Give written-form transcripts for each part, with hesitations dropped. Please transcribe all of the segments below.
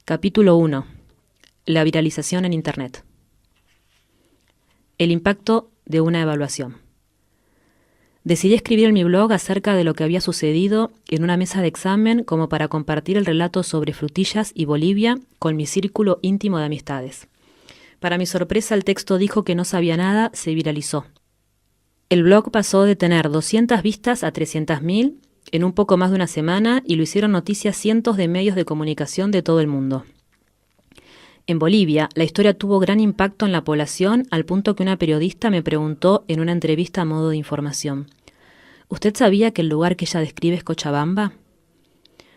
Capítulo 1. La viralización en Internet. El impacto de una evaluación. Decidí escribir en mi blog acerca de lo que había sucedido en una mesa de examen como para compartir el relato sobre Frutillas y Bolivia con mi círculo íntimo de amistades. Para mi sorpresa, el texto dijo que no sabía nada, se viralizó. El blog pasó de tener 200 vistas a 300.000 en un poco más de una semana y lo hicieron noticia cientos de medios de comunicación de todo el mundo. En Bolivia, la historia tuvo gran impacto en la población al punto que una periodista me preguntó en una entrevista a modo de información: ¿usted sabía que el lugar que ella describe es Cochabamba?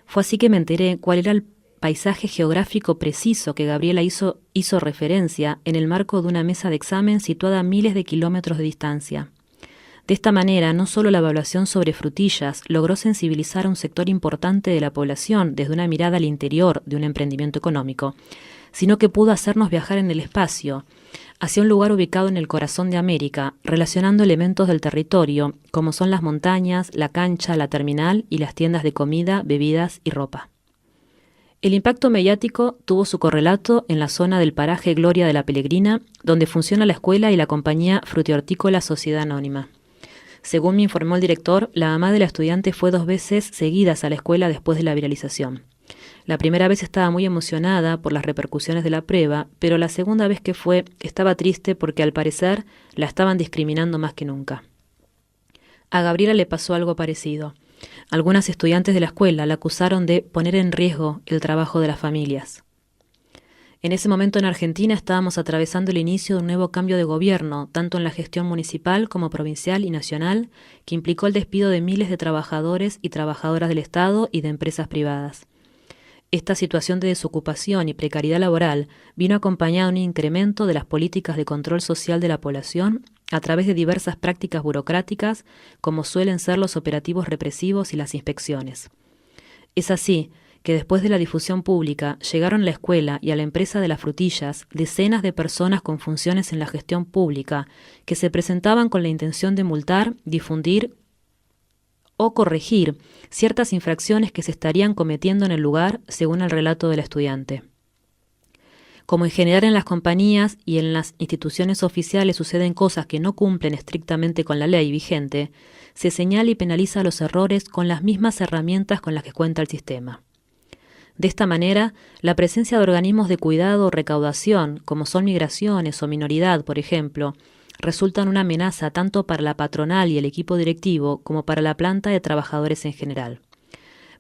Fue así que me enteré cuál era el paisaje geográfico preciso que Gabriela hizo referencia en el marco de una mesa de examen situada a miles de kilómetros de distancia. De esta manera, no solo la evaluación sobre Frutillas logró sensibilizar a un sector importante de la población desde una mirada al interior de un emprendimiento económico, sino que pudo hacernos viajar en el espacio, hacia un lugar ubicado en el corazón de América, relacionando elementos del territorio, como son las montañas, la cancha, la terminal y las tiendas de comida, bebidas y ropa. El impacto mediático tuvo su correlato en la zona del paraje Gloria de la Pelegrina, donde funciona la escuela y la compañía Frutihortícola Sociedad Anónima. Según me informó el director, la mamá de la estudiante fue 2 veces seguidas a la escuela después de la viralización. La primera vez estaba muy emocionada por las repercusiones de la prueba, pero la segunda vez que fue estaba triste porque al parecer la estaban discriminando más que nunca. A Gabriela le pasó algo parecido. Algunas estudiantes de la escuela la acusaron de poner en riesgo el trabajo de las familias. En ese momento en Argentina estábamos atravesando el inicio de un nuevo cambio de gobierno, tanto en la gestión municipal como provincial y nacional, que implicó el despido de miles de trabajadores y trabajadoras del Estado y de empresas privadas. Esta situación de desocupación y precariedad laboral vino acompañada de un incremento de las políticas de control social de la población a través de diversas prácticas burocráticas, como suelen ser los operativos represivos y las inspecciones. Es así que después de la difusión pública llegaron a la escuela y a la empresa de las frutillas decenas de personas con funciones en la gestión pública que se presentaban con la intención de multar, difundir o corregir ciertas infracciones que se estarían cometiendo en el lugar, según el relato del estudiante. Como en general en las compañías y en las instituciones oficiales suceden cosas que no cumplen estrictamente con la ley vigente, se señala y penaliza los errores con las mismas herramientas con las que cuenta el sistema. De esta manera, la presencia de organismos de cuidado o recaudación, como son migraciones o minoridad, por ejemplo, resultan una amenaza tanto para la patronal y el equipo directivo como para la planta de trabajadores en general.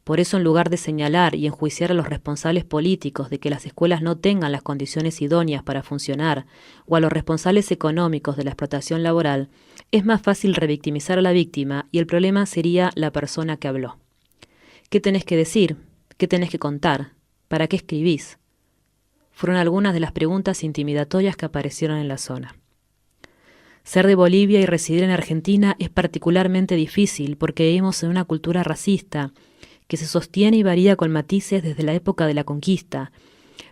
Por eso, en lugar de señalar y enjuiciar a los responsables políticos de que las escuelas no tengan las condiciones idóneas para funcionar, o a los responsables económicos de la explotación laboral, es más fácil revictimizar a la víctima y el problema sería la persona que habló. ¿Qué tenés que decir? ¿Qué tenés que contar? ¿Para qué escribís? Fueron algunas de las preguntas intimidatorias que aparecieron en la zona. Ser de Bolivia y residir en Argentina es particularmente difícil porque vivimos en una cultura racista que se sostiene y varía con matices desde la época de la conquista,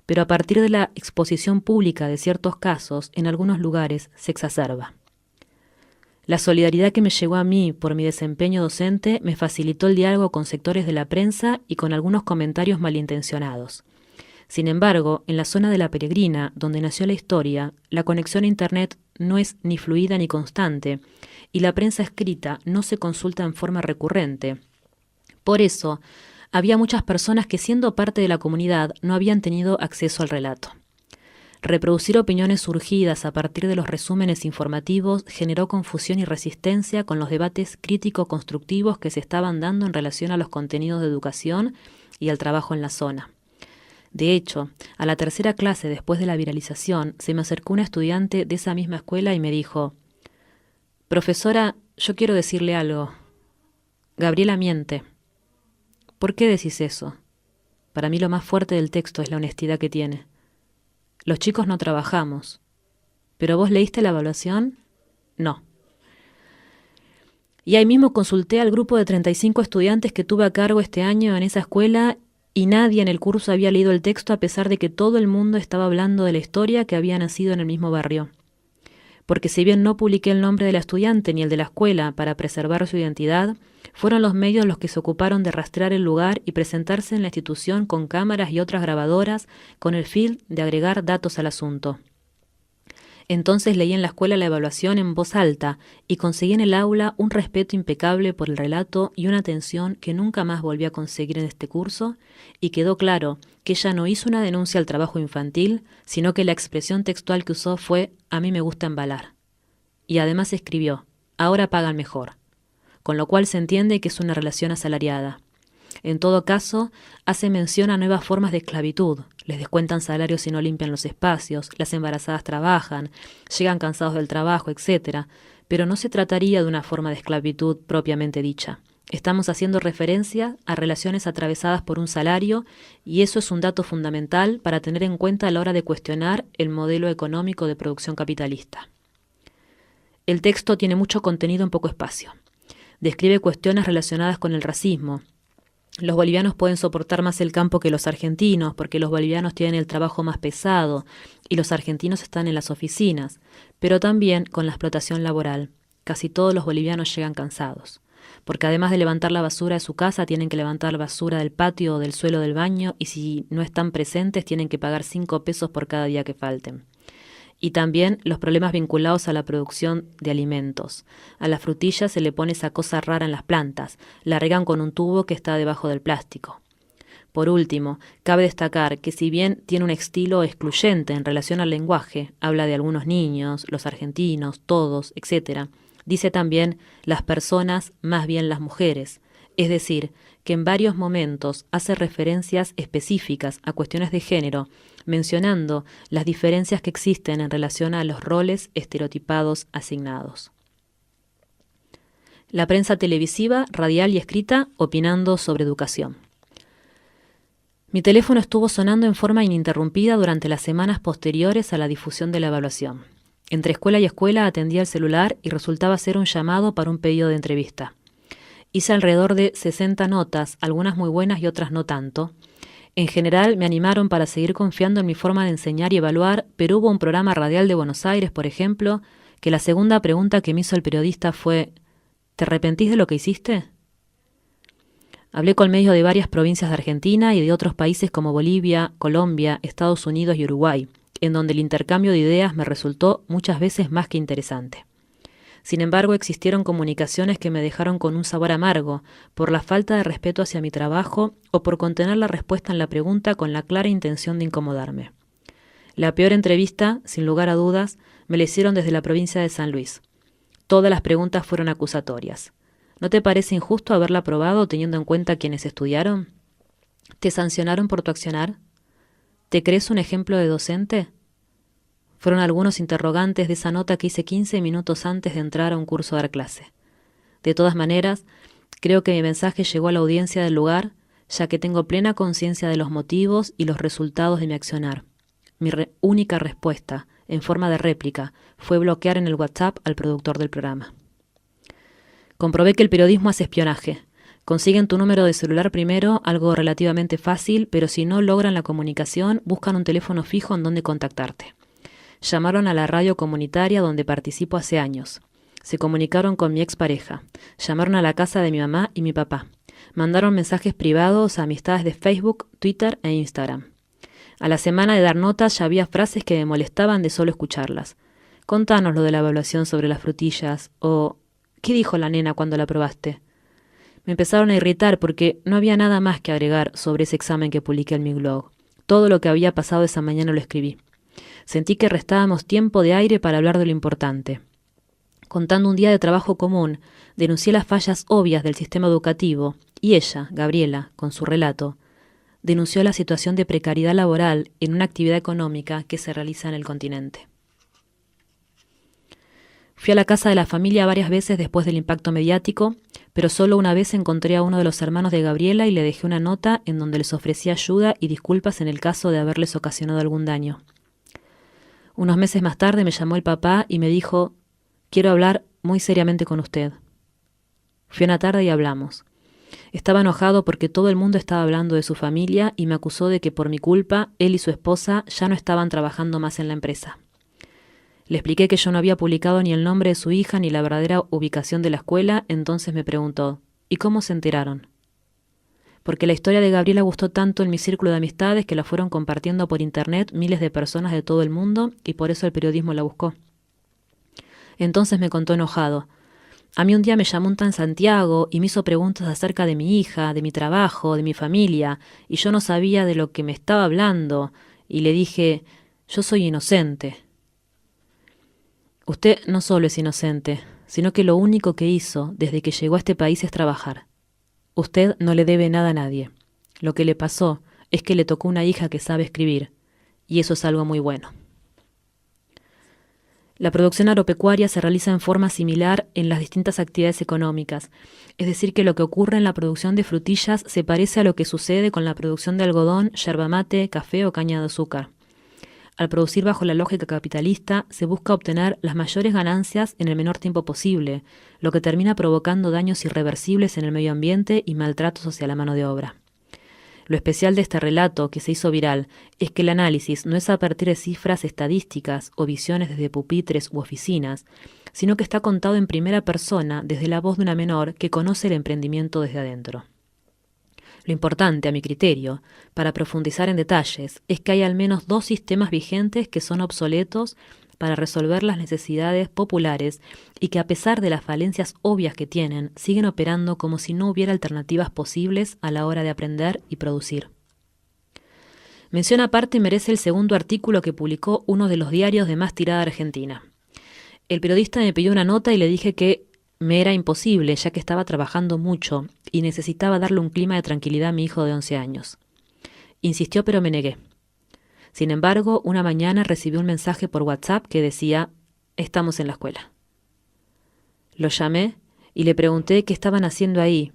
pero a partir de la exposición pública de ciertos casos, en algunos lugares se exacerba. La solidaridad que me llegó a mí por mi desempeño docente me facilitó el diálogo con sectores de la prensa y con algunos comentarios malintencionados. Sin embargo, en la zona de La Peregrina, donde nació la historia, la conexión a Internet no es ni fluida ni constante, y la prensa escrita no se consulta en forma recurrente. Por eso, había muchas personas que, siendo parte de la comunidad, no habían tenido acceso al relato. Reproducir opiniones surgidas a partir de los resúmenes informativos generó confusión y resistencia con los debates crítico-constructivos que se estaban dando en relación a los contenidos de educación y al trabajo en la zona. De hecho, a la tercera clase después de la viralización, se me acercó una estudiante de esa misma escuela y me dijo: «Profesora, yo quiero decirle algo. Gabriela miente». «¿Por qué decís eso?» «Para mí lo más fuerte del texto es la honestidad que tiene. Los chicos no trabajamos. ¿Pero vos leíste la evaluación?» «No». Y ahí mismo consulté al grupo de 35 estudiantes que tuve a cargo este año en esa escuela y nadie en el curso había leído el texto a pesar de que todo el mundo estaba hablando de la historia que había nacido en el mismo barrio. Porque si bien no publiqué el nombre de la estudiante ni el de la escuela para preservar su identidad, Fueron los medios los que se ocuparon de rastrear el lugar y presentarse en la institución con cámaras y otras grabadoras con el fin de agregar datos al asunto. Entonces leí en la escuela la evaluación en voz alta y conseguí en el aula un respeto impecable por el relato y una atención que nunca más volví a conseguir en este curso, y quedó claro que ella no hizo una denuncia al trabajo infantil, sino que la expresión textual que usó fue «a mí me gusta embalar». Y además escribió «ahora pagan mejor», con lo cual se entiende que es una relación asalariada. En todo caso, hace mención a nuevas formas de esclavitud. Les descuentan salarios si no limpian los espacios, las embarazadas trabajan, llegan cansados del trabajo, etc. Pero no se trataría de una forma de esclavitud propiamente dicha. Estamos haciendo referencia a relaciones atravesadas por un salario, y eso es un dato fundamental para tener en cuenta a la hora de cuestionar el modelo económico de producción capitalista. El texto tiene mucho contenido en poco espacio. Describe cuestiones relacionadas con el racismo. Los bolivianos pueden soportar más el campo que los argentinos, porque los bolivianos tienen el trabajo más pesado y los argentinos están en las oficinas, pero también con la explotación laboral. Casi todos los bolivianos llegan cansados, porque además de levantar la basura de su casa, tienen que levantar basura del patio o del suelo del baño, y si no están presentes tienen que pagar 5 pesos por cada día que falten. Y también los problemas vinculados a la producción de alimentos. A la frutilla se le pone esa cosa rara en las plantas, la regan con un tubo que está debajo del plástico. Por último, cabe destacar que si bien tiene un estilo excluyente en relación al lenguaje, habla de algunos niños, los argentinos, todos, etc., dice también las personas, más bien las mujeres, es decir, que en varios momentos hace referencias específicas a cuestiones de género, mencionando las diferencias que existen en relación a los roles estereotipados asignados. La prensa televisiva, radial y escrita opinando sobre educación. Mi teléfono estuvo sonando en forma ininterrumpida durante las semanas posteriores a la difusión de la evaluación. Entre escuela y escuela atendía el celular y resultaba ser un llamado para un pedido de entrevista. Hice alrededor de 60 notas, algunas muy buenas y otras no tanto. En general me animaron para seguir confiando en mi forma de enseñar y evaluar, pero hubo un programa radial de Buenos Aires, por ejemplo, que la segunda pregunta que me hizo el periodista fue ¿te arrepentís de lo que hiciste? Hablé con medios de varias provincias de Argentina y de otros países como Bolivia, Colombia, Estados Unidos y Uruguay, en donde el intercambio de ideas me resultó muchas veces más que interesante. Sin embargo, existieron comunicaciones que me dejaron con un sabor amargo, por la falta de respeto hacia mi trabajo o por contener la respuesta en la pregunta con la clara intención de incomodarme. La peor entrevista, sin lugar a dudas, me la hicieron desde la provincia de San Luis. Todas las preguntas fueron acusatorias. ¿No te parece injusto haberla aprobado teniendo en cuenta quienes estudiaron? ¿Te sancionaron por tu accionar? ¿Te crees un ejemplo de docente? Fueron algunos interrogantes de esa nota que hice 15 minutos antes de entrar a un curso a dar clase. De todas maneras, creo que mi mensaje llegó a la audiencia del lugar, ya que tengo plena conciencia de los motivos y los resultados de mi accionar. Mi única respuesta, en forma de réplica, fue bloquear en el WhatsApp al productor del programa. Comprobé que el periodismo hace espionaje. Consiguen tu número de celular primero, algo relativamente fácil, pero si no logran la comunicación, buscan un teléfono fijo en donde contactarte. Llamaron a la radio comunitaria donde participo hace años. Se comunicaron con mi expareja. Llamaron a la casa de mi mamá y mi papá. Mandaron mensajes privados a amistades de Facebook, Twitter e Instagram. A la semana de dar notas ya había frases que me molestaban de solo escucharlas. Contanos lo de la evaluación sobre las frutillas, o ¿qué dijo la nena cuando la probaste? Me empezaron a irritar porque no había nada más que agregar sobre ese examen que publiqué en mi blog. Todo lo que había pasado esa mañana lo escribí. Sentí que restábamos tiempo de aire para hablar de lo importante. Contando un día de trabajo común, denuncié las fallas obvias del sistema educativo y ella, Gabriela, con su relato, denunció la situación de precariedad laboral en una actividad económica que se realiza en el continente. Fui a la casa de la familia varias veces después del impacto mediático, pero solo una vez encontré a uno de los hermanos de Gabriela y le dejé una nota en donde les ofrecía ayuda y disculpas en el caso de haberles ocasionado algún daño. Unos meses más tarde me llamó el papá y me dijo, quiero hablar muy seriamente con usted. Fui una tarde y hablamos. Estaba enojado porque todo el mundo estaba hablando de su familia y me acusó de que por mi culpa él y su esposa ya no estaban trabajando más en la empresa. Le expliqué que yo no había publicado ni el nombre de su hija ni la verdadera ubicación de la escuela, entonces me preguntó, ¿Y cómo se enteraron? Porque la historia de Gabriela gustó tanto en mi círculo de amistades que la fueron compartiendo por internet miles de personas de todo el mundo y por eso el periodismo la buscó. Entonces me contó enojado. A mí un día me llamó un tal Santiago y me hizo preguntas acerca de mi hija, de mi trabajo, de mi familia, y yo no sabía de lo que me estaba hablando, y le dije, yo soy inocente. Usted no solo es inocente, sino que lo único que hizo desde que llegó a este país es trabajar. Usted no le debe nada a nadie. Lo que le pasó es que le tocó una hija que sabe escribir, y eso es algo muy bueno. La producción agropecuaria se realiza en forma similar en las distintas actividades económicas, es decir, que lo que ocurre en la producción de frutillas se parece a lo que sucede con la producción de algodón, yerba mate, café o caña de azúcar. Al producir bajo la lógica capitalista, se busca obtener las mayores ganancias en el menor tiempo posible, lo que termina provocando daños irreversibles en el medio ambiente y maltratos hacia la mano de obra. Lo especial de este relato, que se hizo viral, es que el análisis no es a partir de cifras estadísticas o visiones desde pupitres u oficinas, sino que está contado en primera persona desde la voz de una menor que conoce el emprendimiento desde adentro. Lo importante, a mi criterio, para profundizar en detalles, es que hay al menos 2 sistemas vigentes que son obsoletos para resolver las necesidades populares y que a pesar de las falencias obvias que tienen, siguen operando como si no hubiera alternativas posibles a la hora de aprender y producir. Mención aparte merece el segundo artículo que publicó uno de los diarios de más tirada argentina. El periodista me pidió una nota y le dije que me era imposible, ya que estaba trabajando mucho y necesitaba darle un clima de tranquilidad a mi hijo de 11 años. Insistió, pero me negué. Sin embargo, una mañana recibí un mensaje por WhatsApp que decía, estamos en la escuela. Lo llamé y le pregunté qué estaban haciendo ahí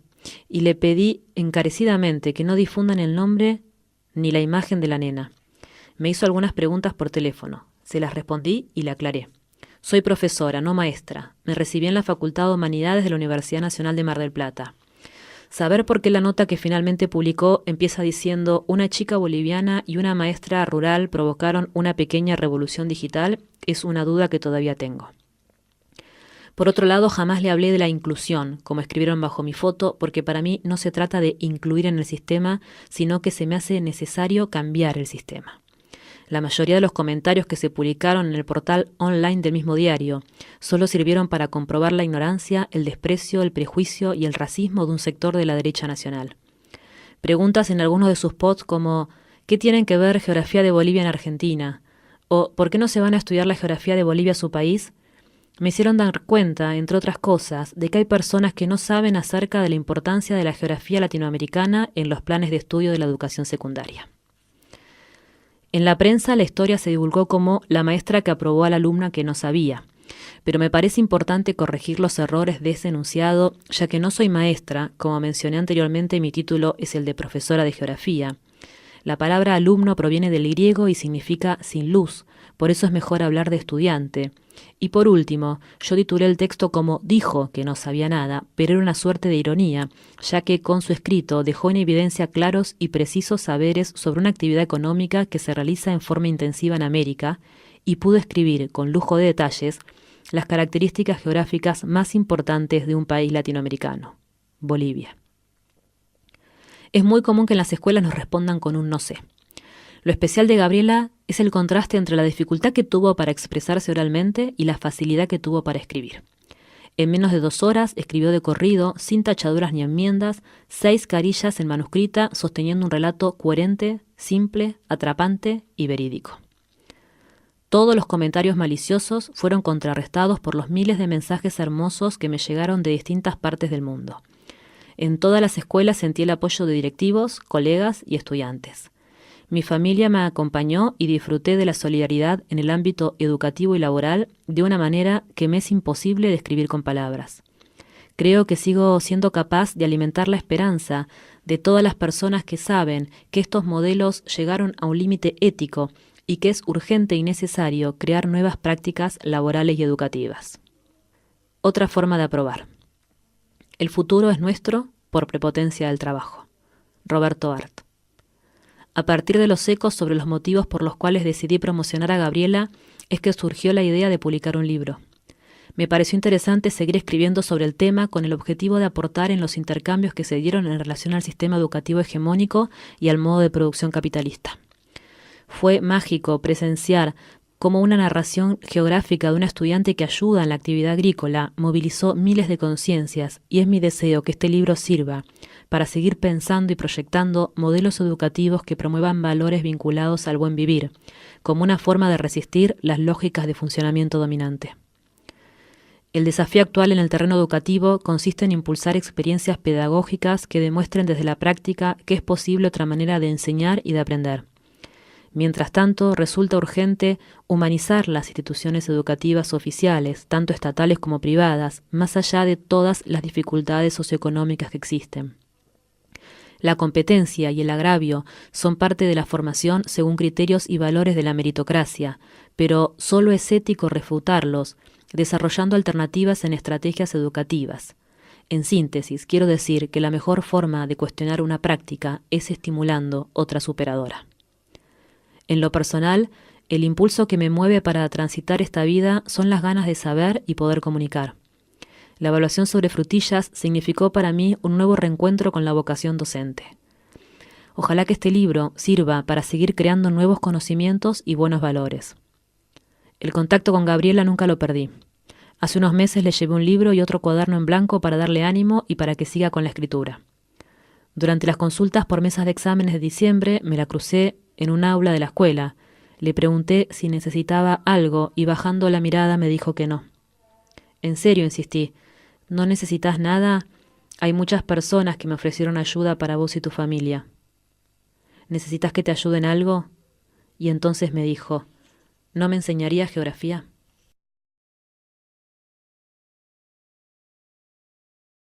y le pedí encarecidamente que no difundan el nombre ni la imagen de la nena. Me hizo algunas preguntas por teléfono. Se las respondí y le aclaré. Soy profesora, no maestra. Me recibí en la Facultad de Humanidades de la Universidad Nacional de Mar del Plata. Saber por qué la nota que finalmente publicó empieza diciendo una chica boliviana y una maestra rural provocaron una pequeña revolución digital es una duda que todavía tengo. Por otro lado, jamás le hablé de la inclusión, como escribieron bajo mi foto, porque para mí no se trata de incluir en el sistema, sino que se me hace necesario cambiar el sistema. La mayoría de los comentarios que se publicaron en el portal online del mismo diario solo sirvieron para comprobar la ignorancia, el desprecio, el prejuicio y el racismo de un sector de la derecha nacional. Preguntas en algunos de sus posts como ¿qué tienen que ver geografía de Bolivia en Argentina? O ¿por qué no se van a estudiar la geografía de Bolivia a su país? Me hicieron dar cuenta, entre otras cosas, de que hay personas que no saben acerca de la importancia de la geografía latinoamericana en los planes de estudio de la educación secundaria. En la prensa la historia se divulgó como la maestra que aprobó a la alumna que no sabía, pero me parece importante corregir los errores de ese enunciado, ya que no soy maestra, como mencioné anteriormente mi título es el de profesora de geografía. La palabra alumno proviene del griego y significa sin luz, por eso es mejor hablar de estudiante. Y por último, yo titulé el texto como dijo que no sabía nada, pero era una suerte de ironía, ya que con su escrito dejó en evidencia claros y precisos saberes sobre una actividad económica que se realiza en forma intensiva en América, y pudo escribir con lujo de detalles las características geográficas más importantes de un país latinoamericano, Bolivia. Es muy común que en las escuelas nos respondan con un no sé. Lo especial de Gabriela es el contraste entre la dificultad que tuvo para expresarse oralmente y la facilidad que tuvo para escribir. En menos de 2 horas escribió de corrido, sin tachaduras ni enmiendas, 6 carillas en manuscrita, sosteniendo un relato coherente, simple, atrapante y verídico. Todos los comentarios maliciosos fueron contrarrestados por los miles de mensajes hermosos que me llegaron de distintas partes del mundo. En todas las escuelas sentí el apoyo de directivos, colegas y estudiantes. Mi familia me acompañó y disfruté de la solidaridad en el ámbito educativo y laboral de una manera que me es imposible describir con palabras. Creo que sigo siendo capaz de alimentar la esperanza de todas las personas que saben que estos modelos llegaron a un límite ético y que es urgente y necesario crear nuevas prácticas laborales y educativas. Otra forma de aprobar. El futuro es nuestro por prepotencia del trabajo. Roberto Art. A partir de los ecos sobre los motivos por los cuales decidí promocionar a Gabriela, es que surgió la idea de publicar un libro. Me pareció interesante seguir escribiendo sobre el tema con el objetivo de aportar en los intercambios que se dieron en relación al sistema educativo hegemónico y al modo de producción capitalista. Fue mágico presenciar cómo una narración geográfica de una estudiante que ayuda en la actividad agrícola movilizó miles de conciencias, y es mi deseo que este libro sirva para seguir pensando y proyectando modelos educativos que promuevan valores vinculados al buen vivir, como una forma de resistir las lógicas de funcionamiento dominante. El desafío actual en el terreno educativo consiste en impulsar experiencias pedagógicas que demuestren desde la práctica que es posible otra manera de enseñar y de aprender. Mientras tanto, resulta urgente humanizar las instituciones educativas oficiales, tanto estatales como privadas, más allá de todas las dificultades socioeconómicas que existen. La competencia y el agravio son parte de la formación según criterios y valores de la meritocracia, pero solo es ético refutarlos, desarrollando alternativas en estrategias educativas. En síntesis, quiero decir que la mejor forma de cuestionar una práctica es estimulando otra superadora. En lo personal, el impulso que me mueve para transitar esta vida son las ganas de saber y poder comunicar. La evaluación sobre frutillas significó para mí un nuevo reencuentro con la vocación docente. Ojalá que este libro sirva para seguir creando nuevos conocimientos y buenos valores. El contacto con Gabriela nunca lo perdí. Hace unos meses le llevé un libro y otro cuaderno en blanco para darle ánimo y para que siga con la escritura. Durante las consultas por mesas de exámenes de diciembre me la crucé en un aula de la escuela. Le pregunté si necesitaba algo y bajando la mirada me dijo que no. En serio, insistí. ¿No necesitas nada? Hay muchas personas que me ofrecieron ayuda para vos y tu familia. ¿Necesitas que te ayuden algo? Y entonces me dijo, ¿no me enseñarías geografía?